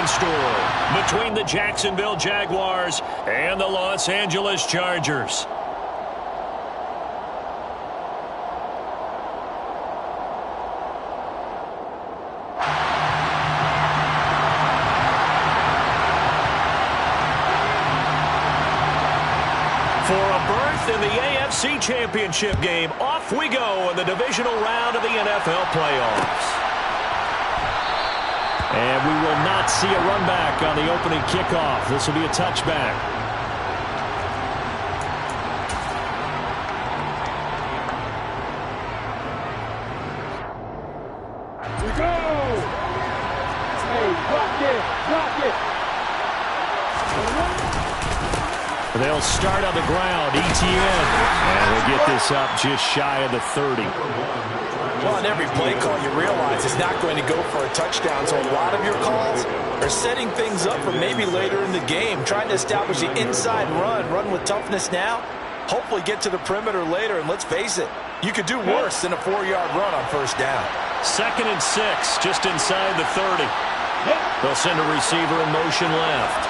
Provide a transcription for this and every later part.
story between the Jacksonville Jaguars and the Los Angeles Chargers. For a berth in the AFC Championship game, off we go in the divisional round of the NFL playoffs. And we will not see a run back on the opening kickoff. This will be a touchback. We go! Hey, block it! Block it! They'll start on the ground. ETN. And we'll get this up just shy of the 30. Well, on every play call, you realize it's not going to go for a touchdown. So a lot of your calls are setting things up for maybe later in the game, trying to establish the inside run with toughness now, hopefully get to the perimeter later. And let's face it, you could do worse than a 4-yard run on first down. 2nd and 6, just inside the 30. They'll send a receiver in motion left.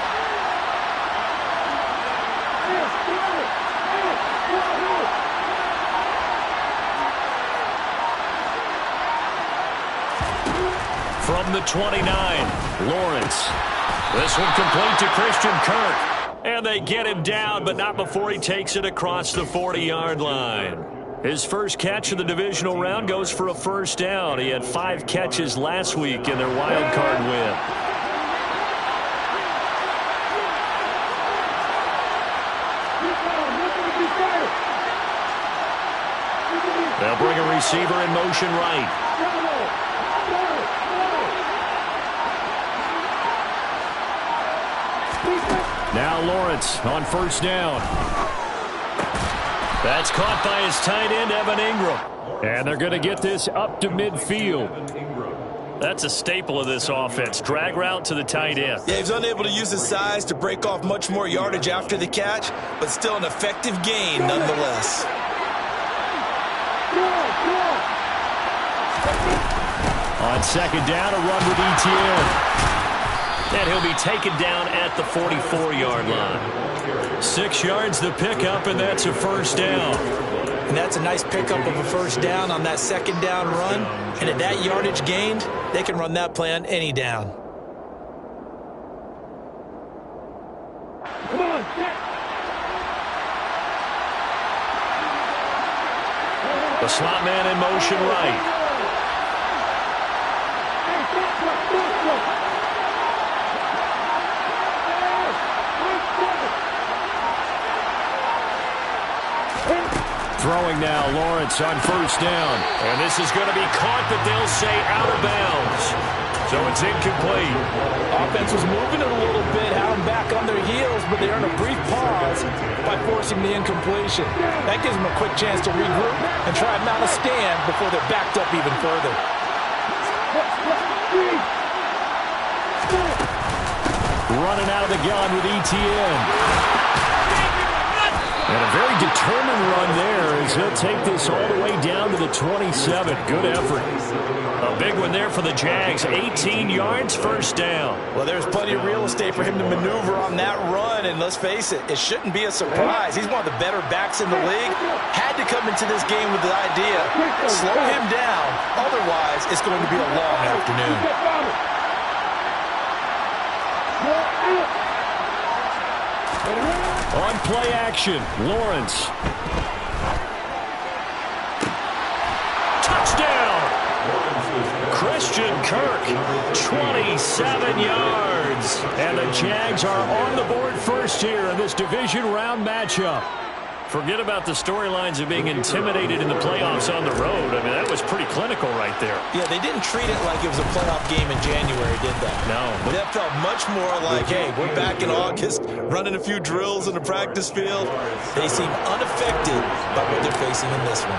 From the 29, Lawrence. This one complete to Christian Kirk. And they get him down, but not before he takes it across the 40-yard line. His first catch of the divisional round goes for a first down. He had 5 catches last week in their wild card win. They'll bring a receiver in motion right. Now Lawrence on first down. That's caught by his tight end, Evan Ingram. And they're going to get this up to midfield. That's a staple of this offense. Drag route to the tight end. Yeah, he's unable to use his size to break off much more yardage after the catch, but still an effective gain nonetheless. On second down, a run with ETN. And he'll be taken down at the 44-yard line. 6 yards the pickup, and that's a first down. And that's a nice pickup of a first down on that second down run. And at that yardage gained, they can run that play on any down. Come on, the slot man in motion right. Throwing now, Lawrence on first down. And this is going to be caught, but they'll say out of bounds. So it's incomplete. Offense was moving it a little bit, had them back on their heels, but they earned a brief pause by forcing the incompletion. That gives them a quick chance to regroup and try and mount a stand before they're backed up even further. Running out of the gun with ETN. And a very determined run there as he'll take this all the way down to the 27. Good effort. A big one there for the Jags. 18 yards, first down. Well, there's plenty of real estate for him to maneuver on that run. And let's face it, it shouldn't be a surprise. He's one of the better backs in the league. Had to come into this game with the idea, slow him down. Otherwise, it's going to be a long afternoon. On play action, Lawrence. Touchdown! Christian Kirk, 27 yards. And the Jags are on the board first here in this division round matchup. Forget about the storylines of being intimidated in the playoffs on the road. I mean, that was pretty clinical right there. Yeah, they didn't treat it like it was a playoff game in January, did they? No. That felt much more like, hey, we're back in August, running a few drills in the practice field. They seem unaffected by what they're facing in this one.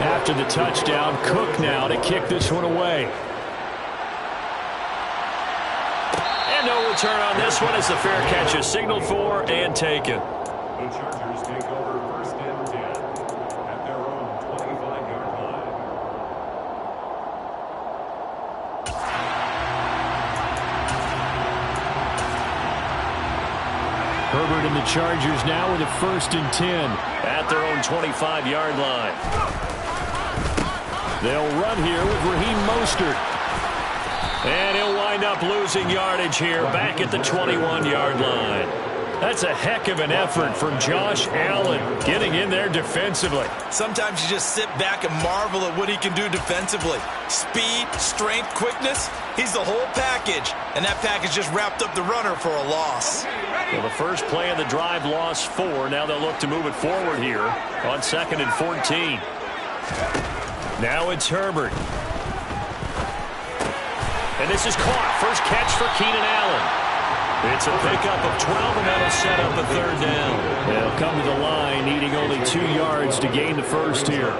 After the touchdown, Cook now to kick this one away. And no return on this one as the fair catch is signaled for and taken. The Chargers take over first and 10 at their own 25-yard line. Herbert and the Chargers now with a 1st and 10 at their own 25-yard line. They'll run here with Raheem Mostert. And he'll wind up losing yardage here back at the 21-yard line. That's a heck of an effort from Josh Allen getting in there defensively. Sometimes you just sit back and marvel at what he can do defensively. Speed, strength, quickness, he's the whole package. And that package just wrapped up the runner for a loss. Well, the first play of the drive lost 4. Now they'll look to move it forward here on 2nd and 14. Now it's Herbert. And this is caught. First catch for Keenan Allen. It's a pickup of 12, and that'll set up a 3rd down. They'll come to the line, needing only 2 yards to gain the first here.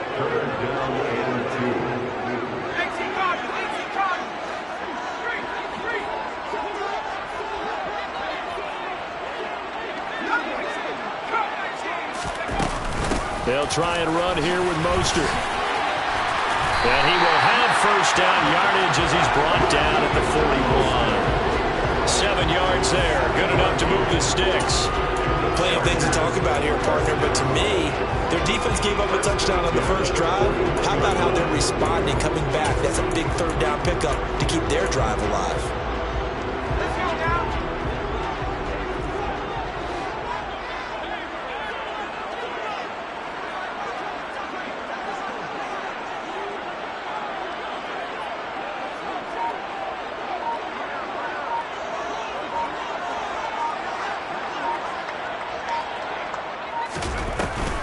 They'll try and run here with Mostert. And he will have first down yardage as he's brought down at the 41. 7 yards there. Good enough to move the sticks. Plenty of things to talk about here, partner, but to me, their defense gave up a touchdown on the first drive. How about how they're responding, coming back? That's a big 3rd down pickup to keep their drive alive.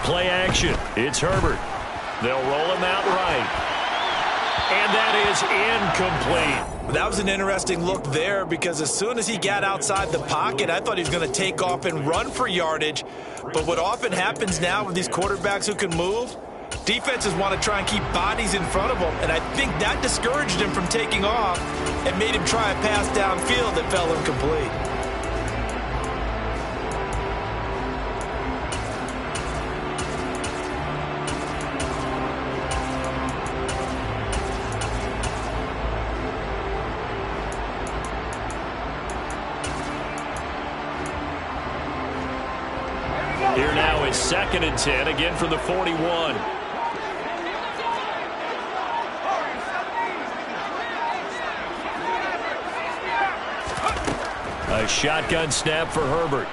Play action. It's Herbert. They'll roll him out right. And that is incomplete. That was an interesting look there because as soon as he got outside the pocket, I thought he was going to take off and run for yardage. But what often happens now with these quarterbacks who can move, defenses want to try and keep bodies in front of them. And I think that discouraged him from taking off and made him try a pass downfield that fell incomplete. Here now is 2nd and 10, again from the 41. A shotgun snap for Herbert.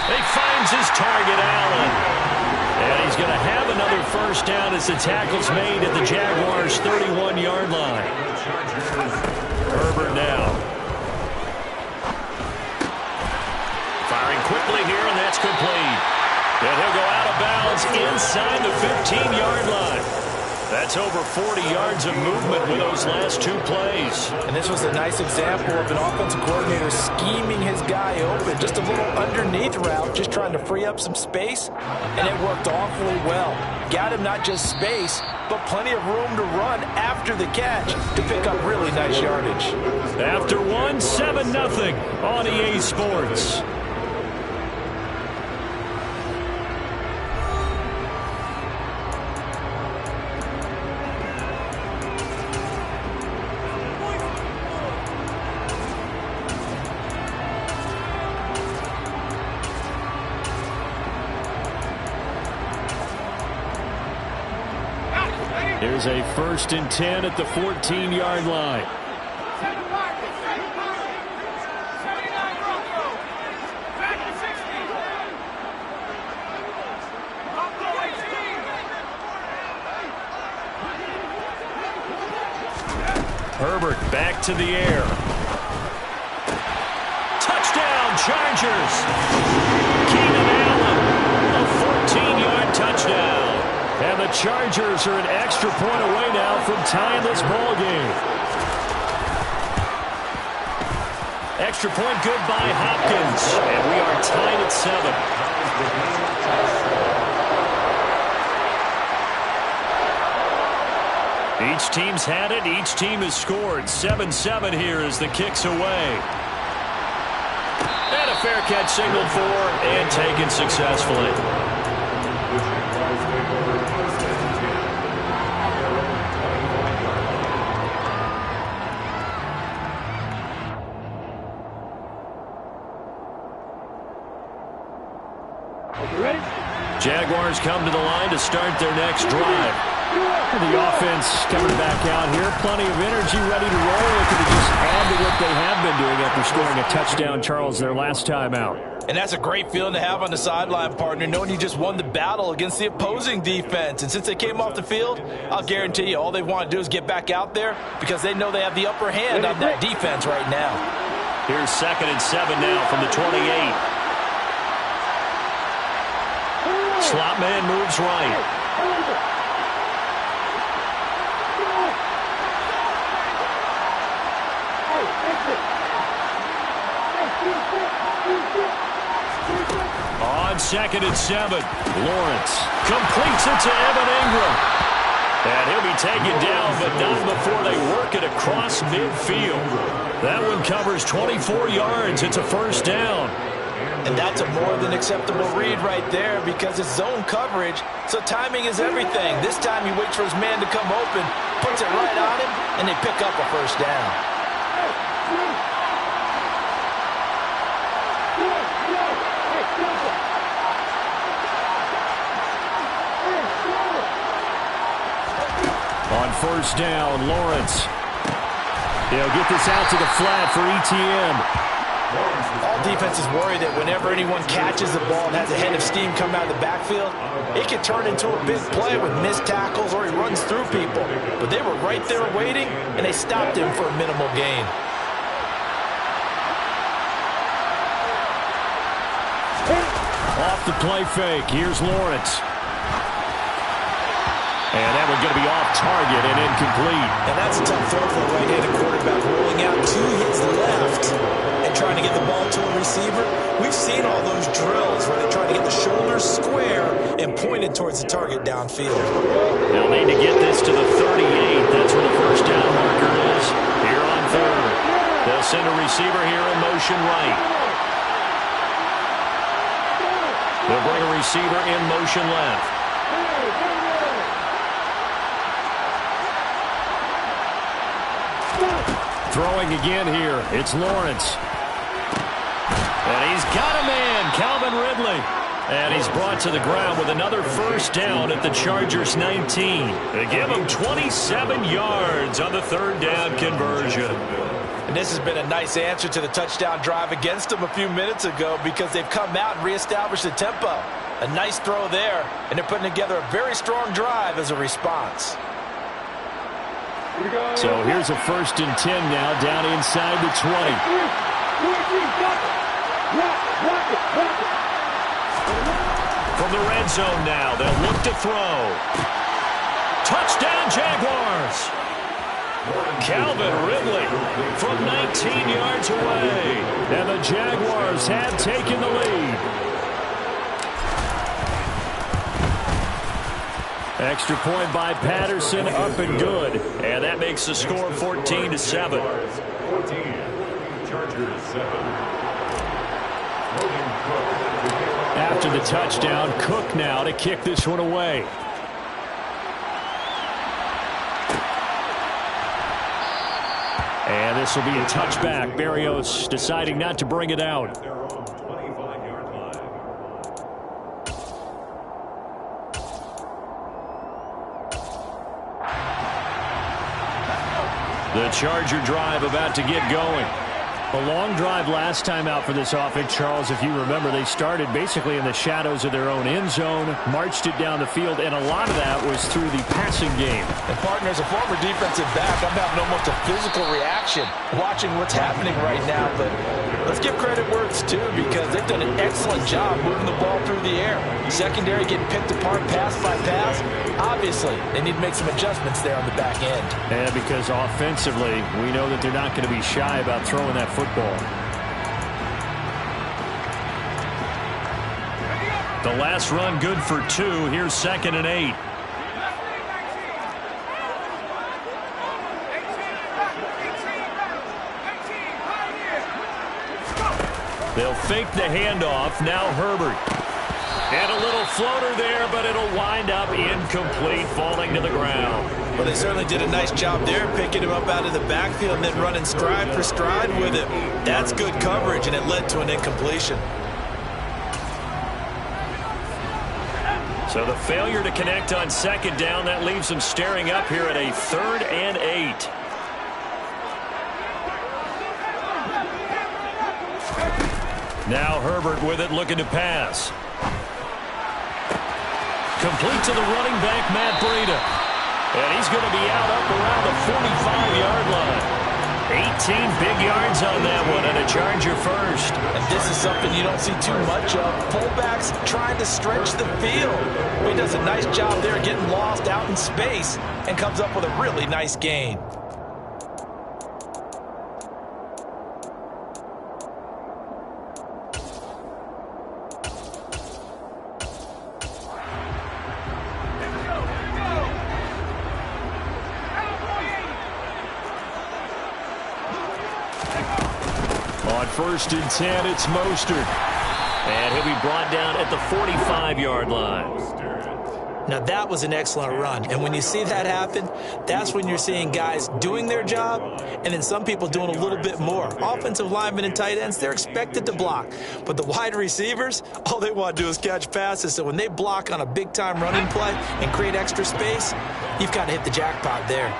He finds his target, Allen. And he's going to have another first down as the tackle's made at the Jaguars' 31-yard line. Herbert now. Firing quickly here, and that's complete. And he'll go out of bounds inside the 15-yard line. That's over 40 yards of movement with those last 2 plays. And this was a nice example of an offensive coordinator scheming his guy open. Just a little underneath route, just trying to free up some space, and it worked awfully well. Got him not just space, but plenty of room to run after the catch to pick up really nice yardage. After 1, 7-0 on EA Sports. Here's a 1st and 10 at the 14-yard line. Herbert back to the air. Touchdown, Chargers. Keenan Allen, a 14-yard touchdown. And the Chargers are an extra point away now from tying this ball game. Extra point good by Hopkins. And we are tied at 7. Each team's had it. Each team has scored. 7-7 here as the kick's away. And a fair catch signaled for and taken successfully. Ready? Jaguars come to the line to start their next drive. The offense coming back out here. Plenty of energy, ready to roll. Looking to just add to what they have been doing after scoring a touchdown, Charles, their last time out. And that's a great feeling to have on the sideline, partner, knowing you just won the battle against the opposing defense. And since they came off the field, I'll guarantee you all they want to do is get back out there because they know they have the upper hand on that defense right now. Here's 2nd and 7 now from the 28. Slot man moves right. On 2nd and 7, Lawrence completes it to Evan Ingram. And he'll be taken down, but not before they work it across midfield. That one covers 24 yards. It's a first down. And that's a more than acceptable read right there because it's zone coverage, so timing is everything. This time he waits for his man to come open, puts it right on him, and they pick up a first down. On first down, Lawrence. He'll get this out to the flat for ETN. All defenses worry that whenever anyone catches the ball and has a head of steam come out of the backfield, it can turn into a big play with missed tackles or he runs through people. But they were right there waiting, and they stopped him for a minimal gain. Off the play fake, here's Lawrence. And that one's going to be off target and incomplete. And that's a tough throw for a right-handed quarterback, rolling out to his left and trying to get the ball to a receiver. We've seen all those drills where they're trying to get the shoulders square and pointed towards the target downfield. They'll need to get this to the 38. That's where the first down marker is. Here on 3rd. They'll send a receiver here in motion right. They'll bring a receiver in motion left. Throwing again here, it's Lawrence. And he's got a man, Calvin Ridley. And he's brought to the ground with another first down at the Chargers' 19. They give him 27 yards on the 3rd down conversion. And this has been a nice answer to the touchdown drive against them a few minutes ago because they've come out and reestablished the tempo. A nice throw there, and they're putting together a very strong drive as a response. So here's a 1st and 10 now down inside the 20. From the red zone now, they'll look to throw. Touchdown Jaguars! Calvin Ridley from 19 yards away. And the Jaguars have taken the lead. Extra point by Patterson, up and good. And that makes the score 14-7. 14, Chargers 7. After the touchdown, Cook now to kick this one away. And this will be a touchback. Berrios deciding not to bring it out. The Charger drive about to get going. A long drive last time out for this offense, Charles. If you remember, they started basically in the shadows of their own end zone, marched it down the field, and a lot of that was through the passing game. And partner, as a former defensive back, I'm having almost a physical reaction watching what's happening right now. But let's give credit where it's due because they've done an excellent job moving the ball through the air. Secondary getting picked apart pass by pass. Obviously, they need to make some adjustments there on the back end. And because offensively, we know that they're not going to be shy about throwing that football. The last run good for 2. Here's 2nd and 8. They'll fake the handoff. Now Herbert. And a little floater there, but it'll wind up incomplete, falling to the ground. Well, they certainly did a nice job there, picking him up out of the backfield and then running stride for stride with him. That's good coverage, and it led to an incompletion. So the failure to connect on second down, that leaves them staring up here at a 3rd and 8. Now Herbert with it, looking to pass. Complete to the running back, Matt Breida. And he's going to be out up around the 45-yard line. 18 big yards on that one, and a Charger first. And this is something you don't see too much of. Fullbacks trying to stretch the field. He does a nice job there getting lost out in space and comes up with a really nice gain. On 1st and 10, it's Mostert. And he'll be brought down at the 45-yard line. Now, that was an excellent run. And when you see that happen, that's when you're seeing guys doing their job and then some people doing a little bit more. Offensive linemen and tight ends, they're expected to block. But the wide receivers, all they want to do is catch passes. So when they block on a big-time running play and create extra space, you've got to hit the jackpot there.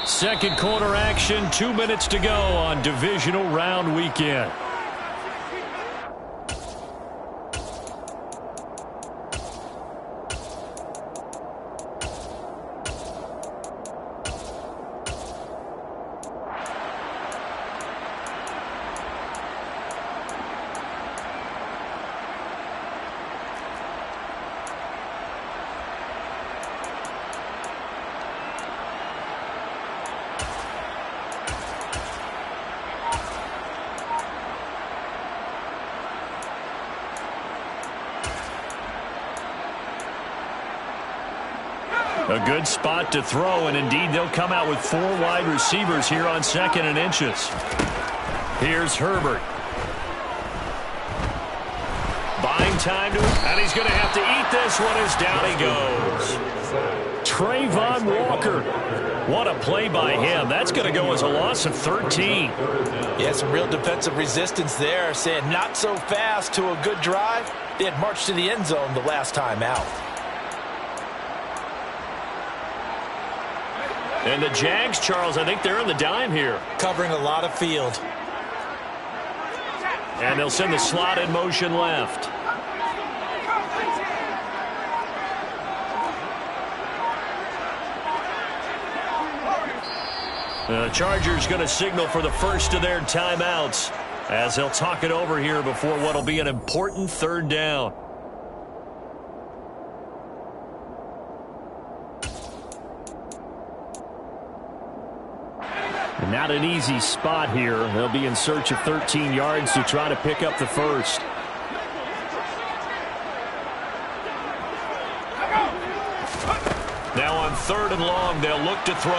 Second quarter action, 2 minutes to go on divisional round weekend. A good spot to throw, and indeed they'll come out with 4 wide receivers here on 2nd and inches. Here's Herbert. Buying time to him, and he's going to have to eat this one as down he goes. Trayvon Walker. What a play by him. That's going to go as a loss of 13. Yeah, some real defensive resistance there, saying not so fast to a good drive. They had marched to the end zone the last time out. And the Jags, Charles, I think they're on the dime here. Covering a lot of field. And they'll send the slot in motion left. The Chargers going to signal for the first of their timeouts as they'll talk it over here before what will be an important 3rd down. Not an easy spot here. They'll be in search of 13 yards to try to pick up the first. Now on 3rd and long, they'll look to throw.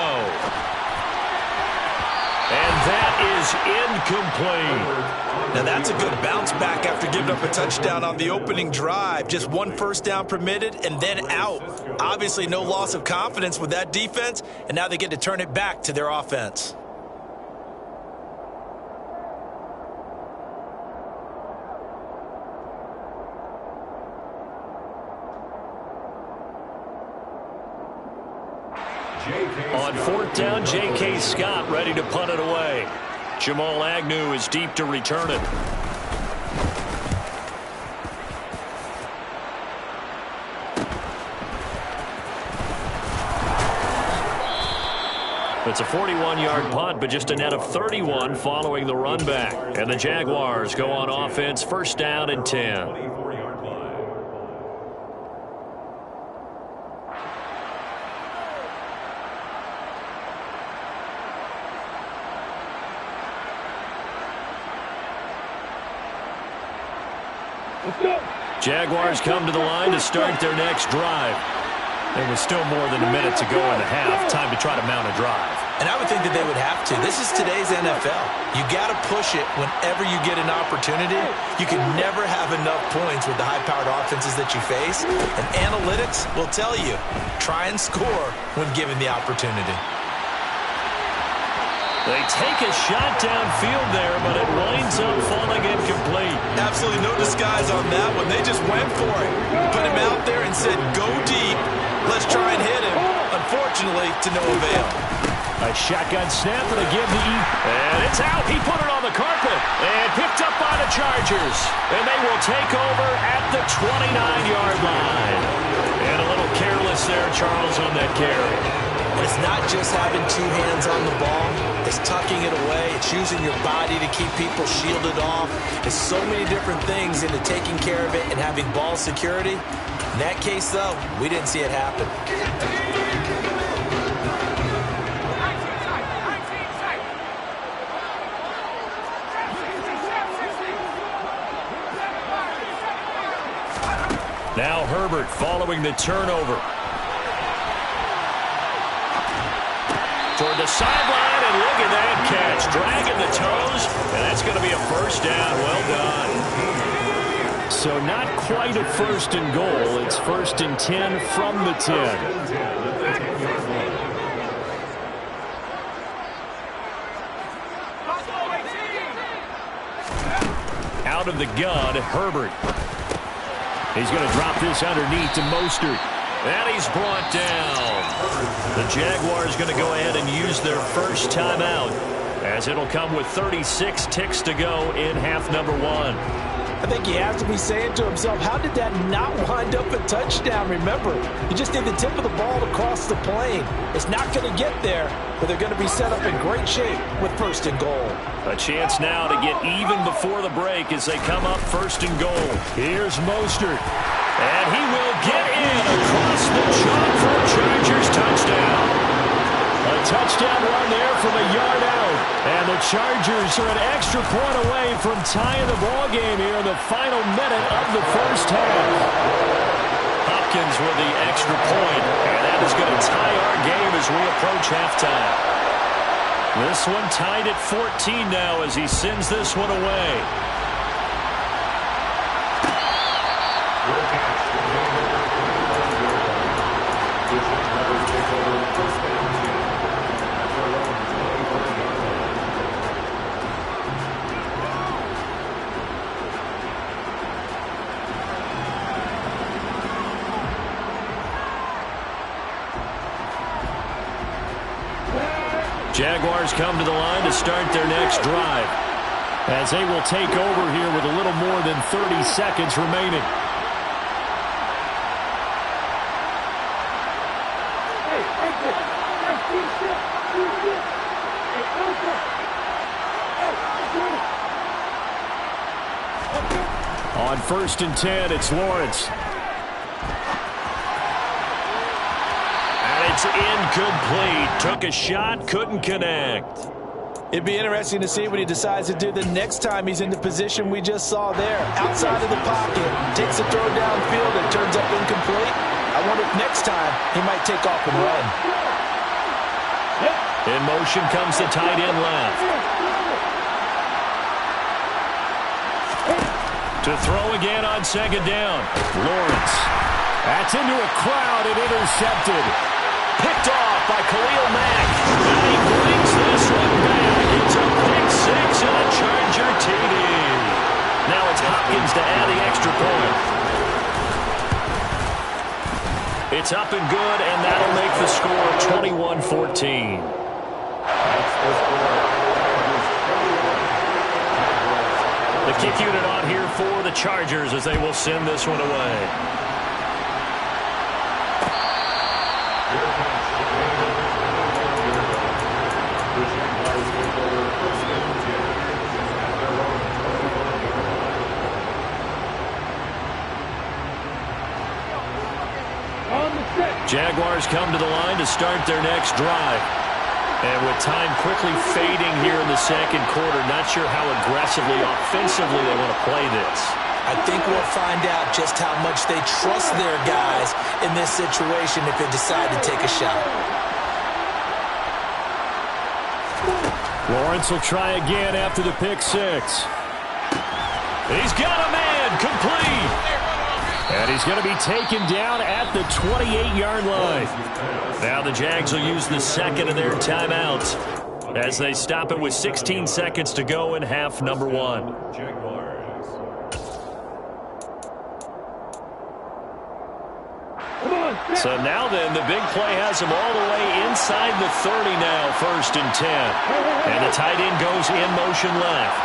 And that is incomplete. Now that's a good bounce back after giving up a touchdown on the opening drive. Just 1 first down permitted and then out. Obviously no loss of confidence with that defense, and now they get to turn it back to their offense. On 4th down, J.K. Scott ready to punt it away. Jamal Agnew is deep to return it. It's a 41-yard punt, but just a net of 31 following the run back. And the Jaguars go on offense, 1st down and 10. Jaguars come to the line to start their next drive. There was still more than a minute to go in the half. Time to try to mount a drive. And I would think that they would have to. This is today's NFL. You got to push it whenever you get an opportunity. You can never have enough points with the high-powered offenses that you face. And analytics will tell you, try and score when given the opportunity. They take a shot downfield there, but it winds up falling incomplete. Absolutely no disguise on that one. They just went for it. Put him out there and said, go deep. Let's try and hit him. Unfortunately, to no avail. A shotgun snap and again and it's out. He put it on the carpet and picked up by the Chargers. And they will take over at the 29-yard line. And a little careless there, Charles, on that carry. It's not just having two hands on the ball. It's tucking it away. It's using your body to keep people shielded off. There's so many different things into taking care of it and having ball security. In that case, though, we didn't see it happen. Now Herbert following the turnover. Toward the sideline, and look at that catch. Dragging the toes, and that's going to be a first down. Well done. So not quite a first and goal. It's first and 10 from the 10. Out of the gun, Herbert. He's going to drop this underneath to Mostert. And he's brought down. The Jaguars going to go ahead and use their first timeout, as it'll come with 36 ticks to go in half number one. I think he has to be saying to himself, how did that not wind up a touchdown? Remember, you just need the tip of the ball to cross the plane. It's not going to get there, but they're going to be set up in great shape with first and goal. A chance now to get even before the break as they come up first and goal. Here's Mostert. And he will get in across the chalk for a Chargers touchdown. A touchdown run there from a yard out. And the Chargers are an extra point away from tying the ball game here in the final minute of the first half. Hopkins with the extra point, and that is going to tie our game as we approach halftime. This one tied at 14 now as he sends this one away. Jaguars come to the line to start their next drive, as they will take over here with a little more than 30 seconds remaining. On first and 10, it's Lawrence. It's incomplete. Took a shot, couldn't connect. It'd be interesting to see what he decides to do the next time he's in the position we just saw there. Outside of the pocket, takes a throw downfield and turns up incomplete. I wonder if next time he might take off and run. In motion comes the tight end left. To throw again on second down. Lawrence. That's into a crowd and intercepted. Picked off by Khalil Mack. And he brings this one back. It's a pick six and a Charger TD. Now it's Hopkins to add the extra point. It's up and good, and that'll make the score 21-14. The kick unit on here for the Chargers as they will send this one away. Jaguars come to the line to start their next drive. And with time quickly fading here in the second quarter, not sure how aggressively, offensively they want to play this. I think we'll find out just how much they trust their guys in this situation if they decide to take a shot. Lawrence will try again after the pick six. He's got a man, complete. And he's going to be taken down at the 28-yard line. Now the Jags will use the second of their timeouts. as they stop it with 16 seconds to go in half number one. Jaguars. So now then, the big play has them all the way inside the 30 now, 1st and 10. And the tight end goes in motion left.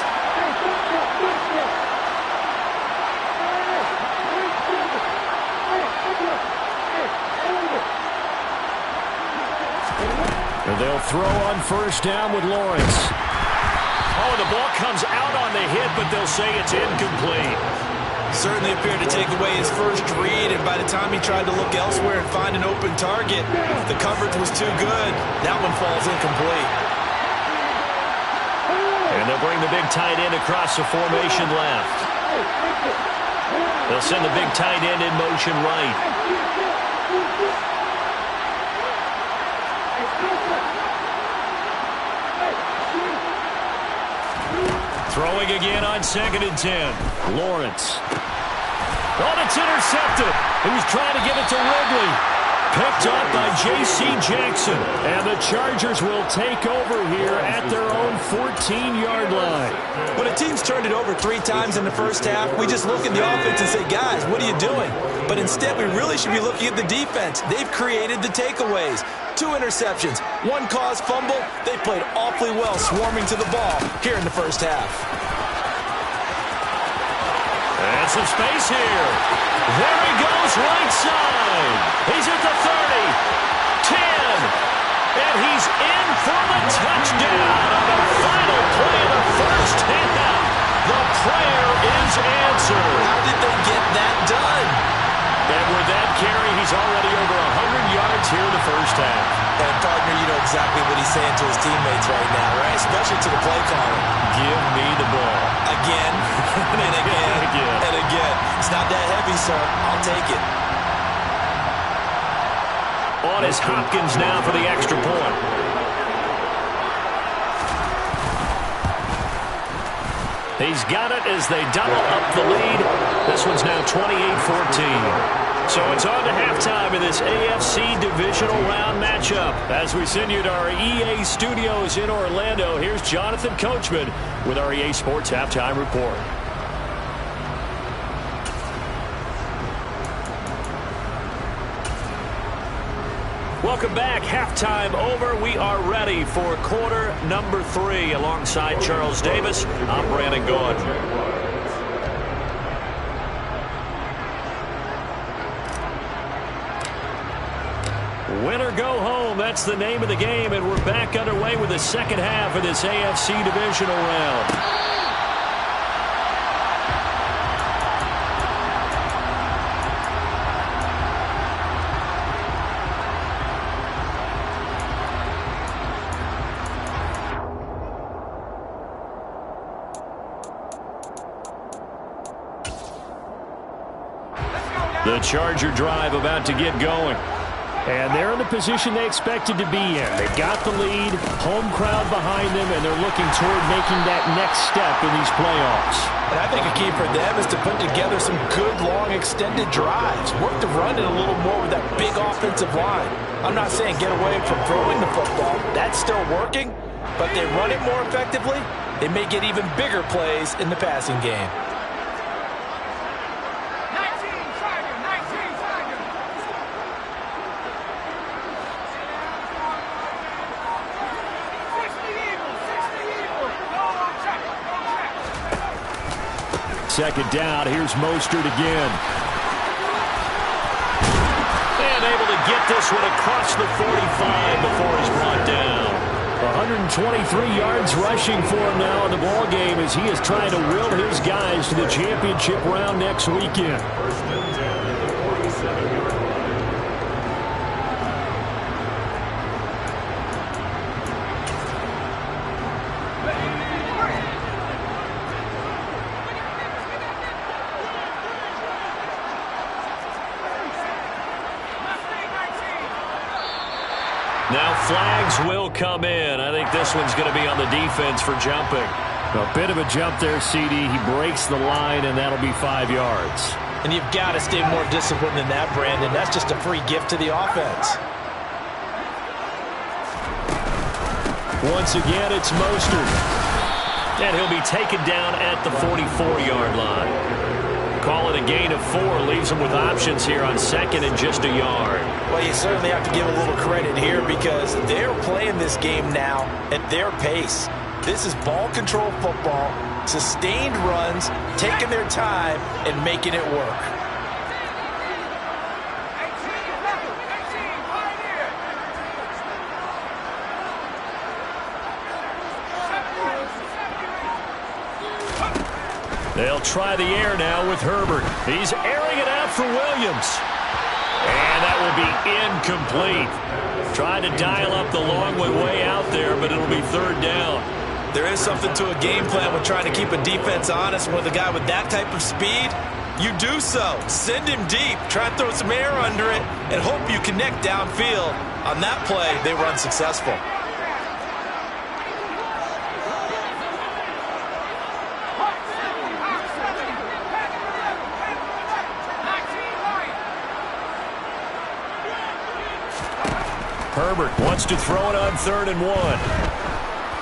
And they'll throw on 1st down with Lawrence. Oh, the ball comes out on the hit, but they'll say it's incomplete. Certainly appeared to take away his first read, and by the time he tried to look elsewhere and find an open target, the coverage was too good. That one falls incomplete. And they'll bring the big tight end across the formation left. They'll send the big tight end in motion right. Throwing again on 2nd and 10. Lawrence. Oh, it's intercepted. He was trying to give it to Ridley. Picked up by J.C. Jackson. And the Chargers will take over here at their own 14-yard line. When a team's turned it over 3 times in the first half, we just look at the offense and say, guys, what are you doing? But instead, we really should be looking at the defense. They've created the takeaways. 2 interceptions, 1 caused fumble. They played awfully well swarming to the ball here in the first half. And some space here. There he goes, right side. He's at the 30, 10, and he's in for the touchdown on the final play of the first half. The prayer is answered. How did they get that done? And with that carry, he's already over 100 yards here in the first half. And, partner, you know exactly what he's saying to his teammates right now, right? Especially to the play caller. Give me the ball. Again, and again, and again. It's not that heavy, sir. I'll take it. On is Hopkins now for the extra point. He's got it as they double up the lead. This one's now 28-14. So it's on to halftime in this AFC divisional round matchup. As we send you to our EA studios in Orlando, here's Jonathan Coachman with our EA Sports Halftime Report. Welcome back. Halftime over. We are ready for quarter number 3. Alongside Charles Davis, I'm Brandon Gaud. Win or go home, that's the name of the game, and we're back underway with the second half of this AFC divisional round. The Charger drive about to get going. And they're in the position they expected to be in. They got the lead, home crowd behind them, and they're looking toward making that next step in these playoffs. And I think a key for them is to put together some good, long, extended drives. Work the run in a little more with that big offensive line. I'm not saying get away from throwing the football. That's still working. But they run it more effectively, they may get even bigger plays in the passing game. Second down, here's Mostert again. And able to get this one across the 45 before he's brought down. 123 yards rushing for him now in the ball game as he is trying to will his guys to the championship round next weekend. First and 10 at the 47-yard line. Now flags will come in. I think this one's going to be on the defense for jumping. A bit of a jump there, CD. He breaks the line, and that'll be 5 yards. And you've got to stay more disciplined than that, Brandon. That's just a free gift to the offense. Once again, it's Mostert. And he'll be taken down at the 44-yard line. Call it a gain of 4. Leaves him with options here on 2nd and just a yard. Well, you certainly have to give a little credit here because they're playing this game now at their pace. This is ball control football, sustained runs, taking their time, and making it work. They'll try the air now with Herbert. He's airing it out for Williams. And that will be incomplete. Trying to dial up the long way out there, but it'll be 3rd down. There is something to a game plan with trying to keep a defense honest. With a guy with that type of speed, you do so. Send him deep. Try and throw some air under it and hope you connect downfield. On that play, they were unsuccessful. Herbert wants to throw it on 3rd and 1.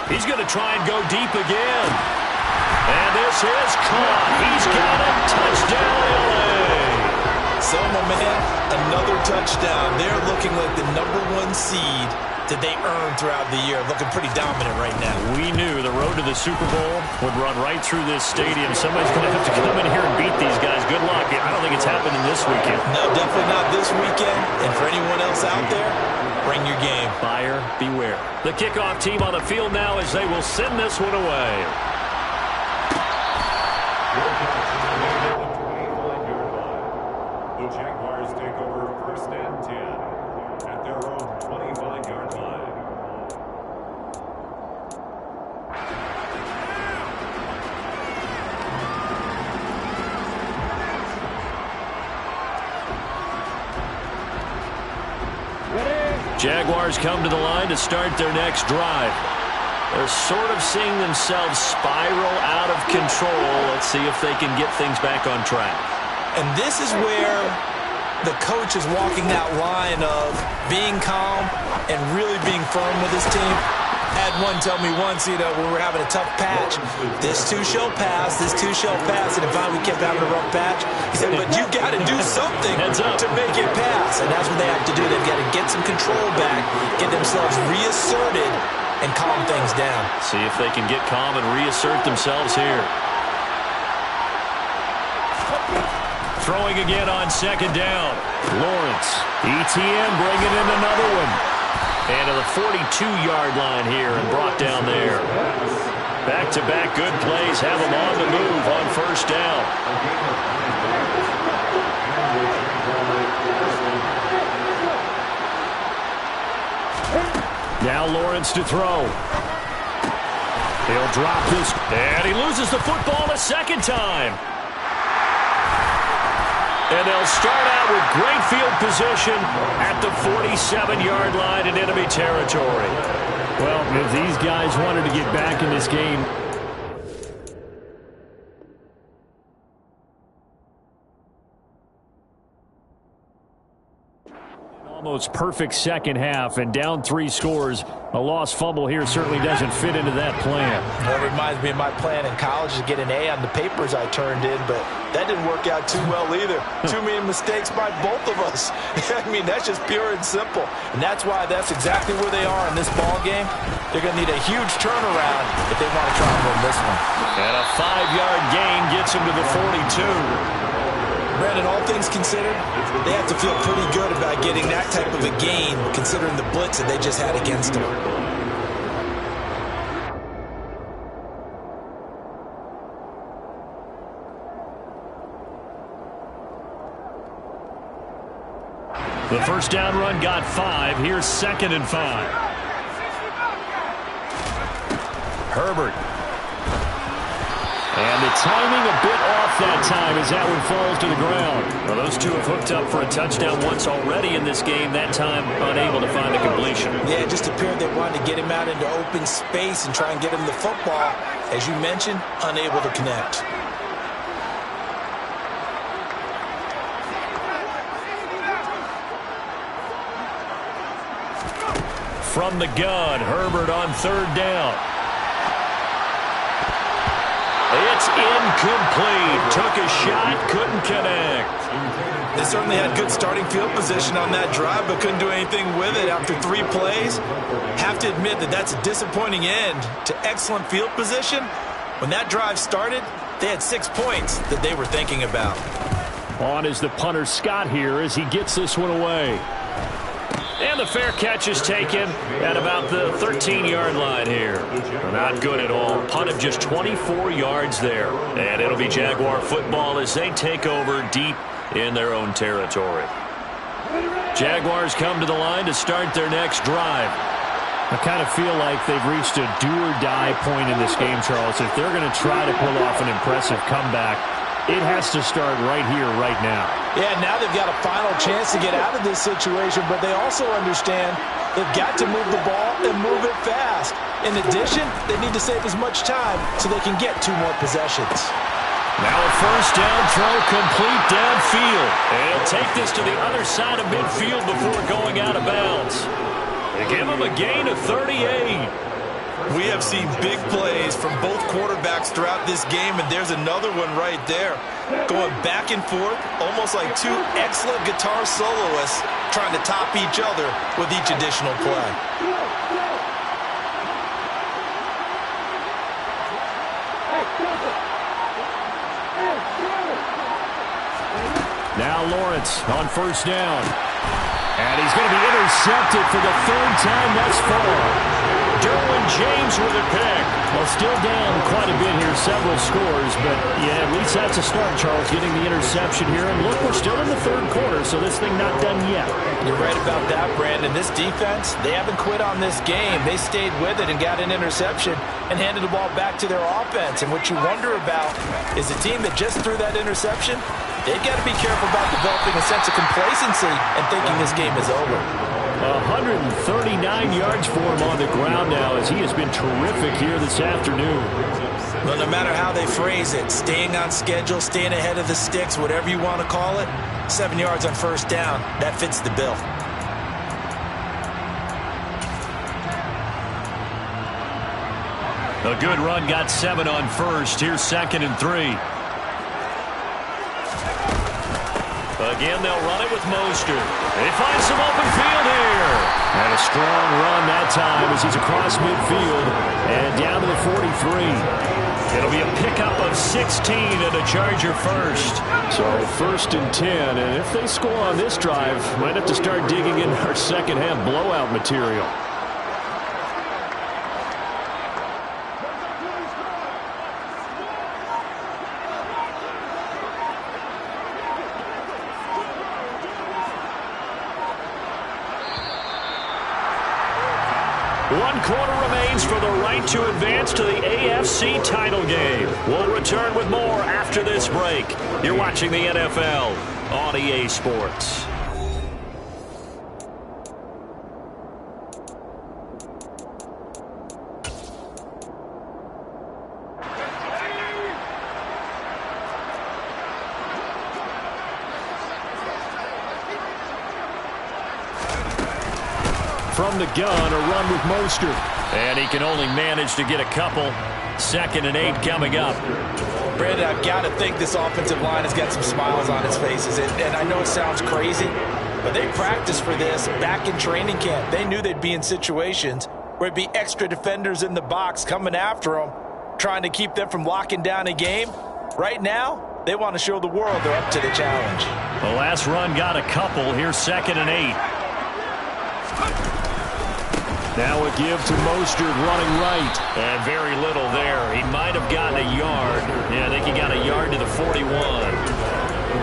He's going to try and go deep again. And this is caught. He's got it. Touchdown, LA. Selma, man, another touchdown. They're looking like the #1 seed that they earned throughout the year. Looking pretty dominant right now. We knew the road to the Super Bowl would run right through this stadium. Somebody's going to have to come in here and beat these guys. Good luck. I don't think it's happening this weekend. No, definitely not this weekend. And for anyone else out there, bring your game. Buyer beware. The kickoff team on the field now as they will send this one away. The Jaguars take over 1st and 10 at their own 25-yard line. Jaguars come to the line to start their next drive. They're sort of seeing themselves spiral out of control. Let's see if they can get things back on track. And this is where the coach is walking that line of being calm and really being firm with his team. Had one tell me once, when we were having a tough patch, this too shall pass, this too shall pass, and finally we kept having a rough patch. He said, but you got to do something to make it pass, and that's what they have to do. They've got to get some control back, get themselves reasserted, and calm things down. See if they can get calm and reassert themselves here. Throwing again on 2nd down. Lawrence. ETN bringing in another one. And to the 42-yard line here and brought down there. Back-to-back good plays have them on the move on 1st down. Now Lawrence to throw. He'll drop this, and he loses the football a 2nd time. And they'll start out with great field position at the 47-yard line in enemy territory. Well, if these guys wanted to get back in this game, almost perfect 2nd half and down 3 scores. A lost fumble here certainly doesn't fit into that plan. That reminds me of my plan in college to get an A on the papers I turned in, but that didn't work out too well either. Too many mistakes by both of us. I mean, that's just pure and simple. And that's why that's exactly where they are in this ball game. They're going to need a huge turnaround if they want to try and win this one. And a 5-yard gain gets them to the 42. Brandon, all things considered, they have to feel pretty good about getting that type of a gain, considering the blitz that they just had against them. The 1st down run got 5. Here's 2nd and 5. Herbert. And the timing a bit off that time as that one falls to the ground. Well, those two have hooked up for a touchdown once already in this game, that time unable to find a completion. Yeah, it just appeared they wanted to get him out into open space and try and get him the football. As you mentioned, unable to connect. from the gun. Herbert on third down. It's incomplete. Took a shot, couldn't connect. They certainly had good starting field position on that drive, but couldn't do anything with it after 3 plays. Have to admit that that's a disappointing end to excellent field position. When that drive started, they had 6 points that they were thinking about. On is the punter Scott here as he gets this one away. And the fair catch is taken at about the 13-yard line here. Not good at all. Punt of just 24 yards there. And it'll be Jaguar football as they take over deep in their own territory. Jaguars come to the line to start their next drive. I kind of feel like they've reached a do-or-die point in this game, Charles. If they're going to try to pull off an impressive comeback, it has to start right here, right now. Yeah, now they've got a final chance to get out of this situation, but they also understand they've got to move the ball and move it fast. In addition, they need to save as much time so they can get 2 more possessions. Now a first down throw complete downfield. And he'll take this to the other side of midfield before going out of bounds. They give him a gain of 38. We have seen big plays from both quarterbacks throughout this game, and there's another one right there. Going back and forth, almost like 2 excellent guitar soloists trying to top each other with each additional play. Now Lawrence on first down. And he's going to be intercepted for the 3rd time thus far. Derwin James with a pick. Well, still down quite a bit here, several scores, but yeah, at least that's a start, Charles, getting the interception here. And look, we're still in the 3rd quarter, so this thing not done yet. You're right about that, Brandon. This defense, they haven't quit on this game. They stayed with it and got an interception and handed the ball back to their offense. And what you wonder about is a team that just threw that interception, they've got to be careful about developing a sense of complacency and thinking this game is over. 139 yards for him on the ground now as he has been terrific here this afternoon. Well, no matter how they phrase it, staying on schedule, staying ahead of the sticks, whatever you want to call it, 7 yards on first down, that fits the bill. A good run got 7 on first. Here's 2nd and 3. Again, they'll run it with Mostert. They find some open field here. And a strong run that time as he's across midfield and down to the 43. It'll be a pickup of 16 and a Charger first. So 1st and 10, and if they score on this drive, might have to start digging in our second-half blowout material. One quarter remains for the right to advance to the AFC title game. We'll return with more after this break. You're watching the NFL on EA Sports. From the gun, a run with Mostert. And he can only manage to get a couple. 2nd and 8 coming up. Brandon, I've got to think this offensive line has got some smiles on its faces. And I know it sounds crazy, but they practiced for this back in training camp. They knew they'd be in situations where it'd be extra defenders in the box coming after them, trying to keep them from locking down a game. Right now, they want to show the world they're up to the challenge. The last run got a couple. Here's 2nd and 8. Now a give to Mostert running right. And very little there. He might have gotten a yard. Yeah, I think he got a yard to the 41.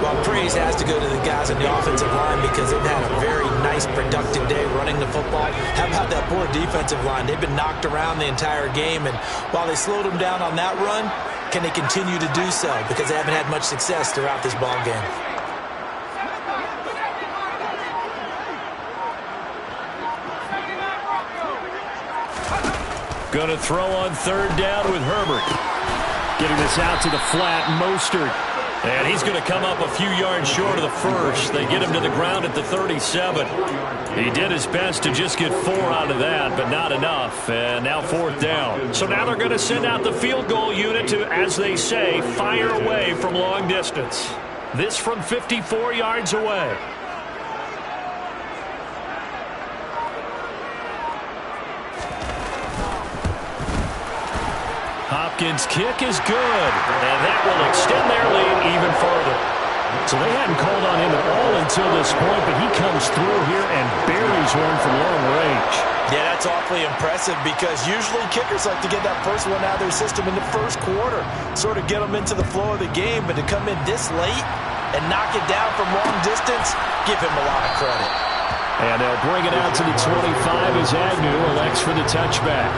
Well, praise has to go to the guys on the offensive line because they've had a very nice, productive day running the football. How about that poor defensive line? They've been knocked around the entire game, and while they slowed them down on that run, can they continue to do so? Because they haven't had much success throughout this ball game. Going to throw on 3rd down with Herbert. Getting this out to the flat, Mostert. And he's going to come up a few yards short of the first. They get him to the ground at the 37. He did his best to just get 4 out of that, but not enough. And now 4th down. So now they're going to send out the field goal unit to, as they say, fire away from long distance. This from 54 yards away. Hopkins' kick is good, and that will extend their lead even further. So they hadn't called on him at all until this point, but he comes through here and buries one from long range. Yeah, that's awfully impressive because usually kickers like to get that first one out of their system in the first quarter, sort of get them into the flow of the game, but to come in this late and knock it down from long distance, give him a lot of credit. And they'll bring it out to the 25 as Agnew elects for the touchback.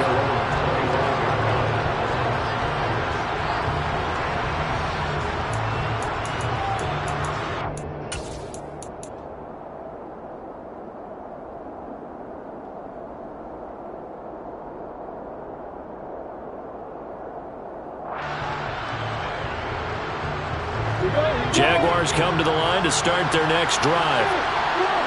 Jaguars come to the line to start their next drive.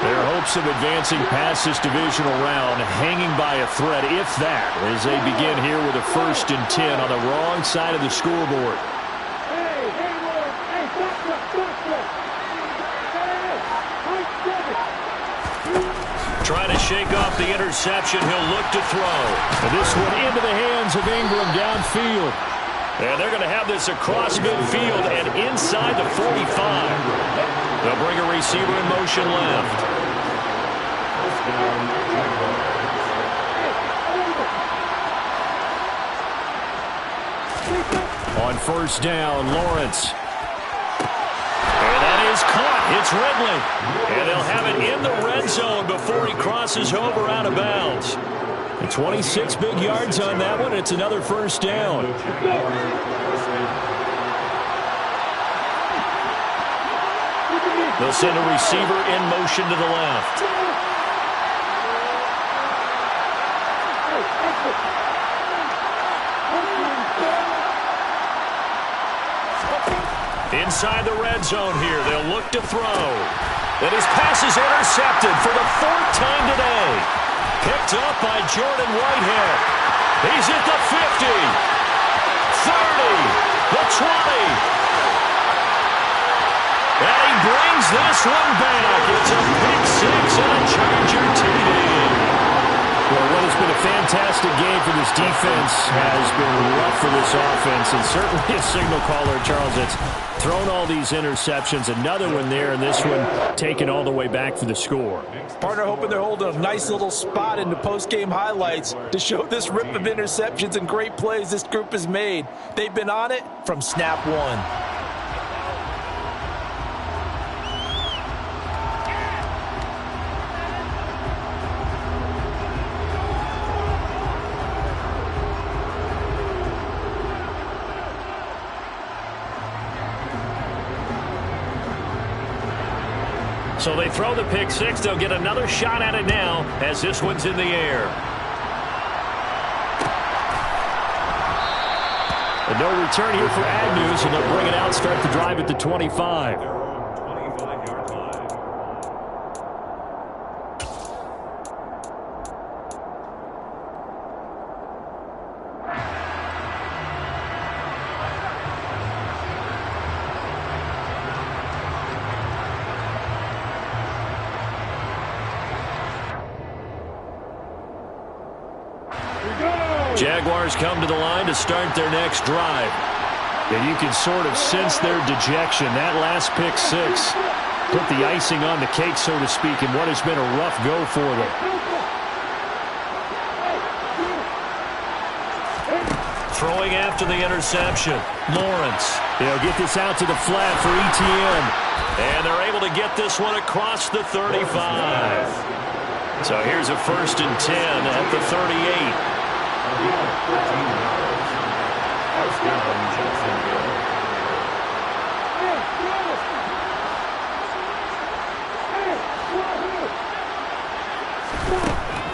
Their hopes of advancing past this divisional round hanging by a thread, if that, as they begin here with a 1st and 10 on the wrong side of the scoreboard. Trying to shake off the interception. He'll look to throw. And this one into the hands of Ingram downfield. And they're going to have this across midfield and inside the 45. They'll bring a receiver in motion left. On 1st down, Lawrence. And that is caught. It's Ridley. And they'll have it in the red zone before he crosses over out of bounds. 26 big yards on that one. It's another 1st down. They'll send a receiver in motion to the left. Inside the red zone here. They'll look to throw. And his pass is intercepted for the 4th time today. Picked up by Jordan Whitehead. He's at the 50, 30, the 20. And he brings this one back. It's a pick 6 and a Charger TD. Well, what has been a fantastic game for this defense has been rough for this offense, and certainly a signal caller, Charles, that's thrown all these interceptions. Another one there, and this one taken all the way back for the score. Partner hoping they're holding a nice little spot in the post-game highlights to show this rip of interceptions and great plays this group has made. They've been on it from snap one. So they throw the pick 6. They'll get another shot at it now as this one's in the air. And no return here for Agnew, so they'll bring it out, start the drive at the 25. Jaguars come to the line to start their next drive. And you can sort of sense their dejection. That last pick 6 put the icing on the cake, so to speak, in what has been a rough go for them. Throwing after the interception, Lawrence. They'll get this out to the flat for ETN. And they're able to get this one across the 35. So here's a 1st and 10 at the 38.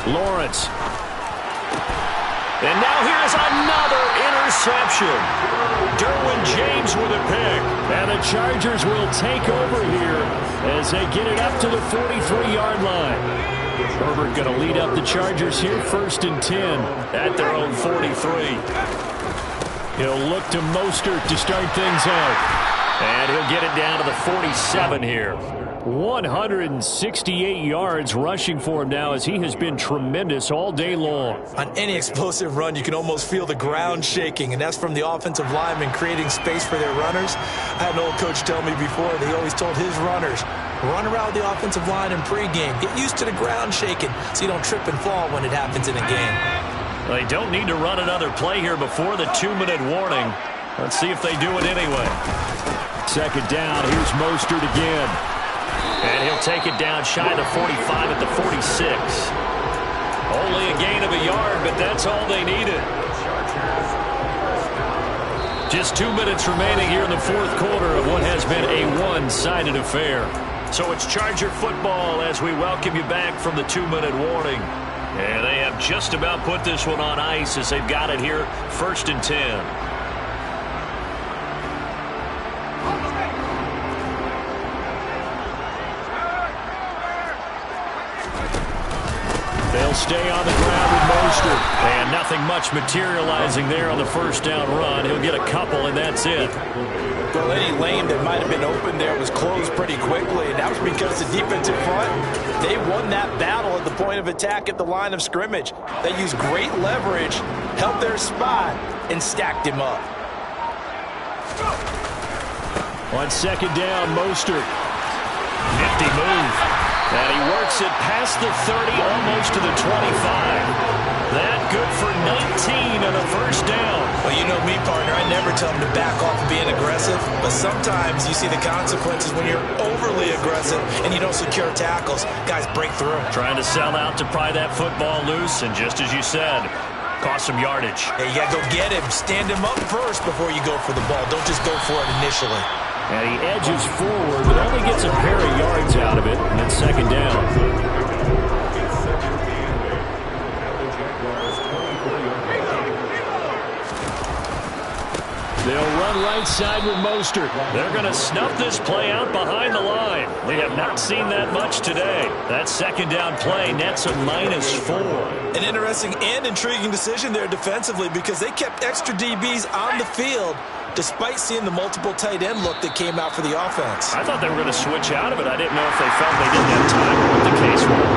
Lawrence. And now here's another interception. interception. Derwin James with a pick. And the Chargers will take over here as they get it up to the 43-yard line. Herbert going to lead up the Chargers here, 1st and 10 at their own 43. He'll look to Mostert to start things out. And he'll get it down to the 47 here. 168 yards rushing for him now as he has been tremendous all day long. On any explosive run, you can almost feel the ground shaking, and that's from the offensive linemen creating space for their runners. I had an old coach tell me before, they always told his runners, run around the offensive line in pregame. Get used to the ground shaking so you don't trip and fall when it happens in a game. They don't need to run another play here before the 2-minute warning. Let's see if they do it anyway. 2nd down, here's Mostert again. And he'll take it down shy of the 45 at the 46. Only a gain of a yard, but that's all they needed. Just 2 minutes remaining here in the 4th quarter of what has been a one-sided affair. So it's Charger football as we welcome you back from the 2-minute warning. And they have just about put this one on ice as they've got it here, 1st and 10. They'll stay on the ground with Mostert. And nothing much materializing there on the 1st down run. He'll get a couple, and that's it. Well, any lane that might have been open there was closed pretty quickly, and that was because the defensive front, they won that battle at the point of attack at the line of scrimmage. They used great leverage, held their spot, and stacked him up. On 2nd down, Mostert. Nifty move. And he works it past the 30, almost to the 25. That good for 19 on a 1st down. Well, you know me, partner. I never tell them to back off of being aggressive, but sometimes you see the consequences when you're overly aggressive and you don't secure tackles. Guys break through. Trying to sell out to pry that football loose, and just as you said, cost some yardage. Hey, you got to go get him. Stand him up first before you go for the ball. Don't just go for it initially. And he edges forward, but only gets a pair of yards out of it, and it's 2nd down. They'll run right side with Mostert. They're going to snuff this play out behind the line. We have not seen that much today. That 2nd down play nets a -4. An interesting and intriguing decision there defensively because they kept extra DBs on the field despite seeing the multiple tight end look that came out for the offense. I thought they were going to switch out of it. I didn't know if they felt they didn't have time or what the case was.